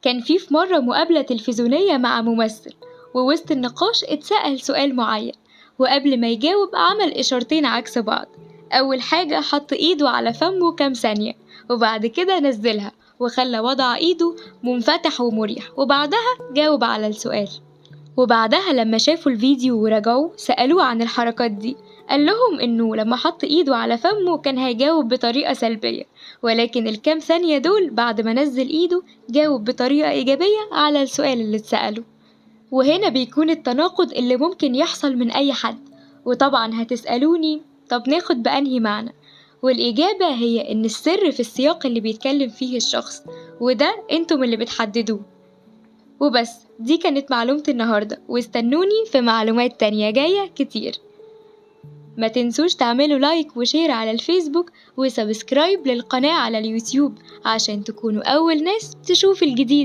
كان في مرة مقابلة تلفزيونية مع ممثل، ووسط النقاش اتسأل سؤال معين، وقبل ما يجاوب عمل إشارتين عكس بعض. أول حاجة حط إيده على فمه كام ثانية، وبعد كده نزلها وخلى وضع إيده منفتح ومريح، وبعدها جاوب على السؤال. وبعدها لما شافوا الفيديو ورجعوه سألوه عن الحركات دي، قال لهم إنه لما حط إيده على فمه كان هيجاوب بطريقة سلبية، ولكن الكام ثانية دول بعد ما نزل إيده جاوب بطريقة إيجابية على السؤال اللي اتسأله. وهنا بيكون التناقض اللي ممكن يحصل من أي حد. وطبعا هتسألوني طب ناخد بأنهي معنى؟ والإجابة هي إن السر في السياق اللي بيتكلم فيه الشخص، وده انتم اللي بتحددوه. وبس، دي كانت معلومة النهاردة، واستنوني في معلومات تانية جاية كتير. ما تنسوش تعملوا لايك وشير على الفيسبوك وسبسكرايب للقناة على اليوتيوب عشان تكونوا أول ناس تشوف الجديد.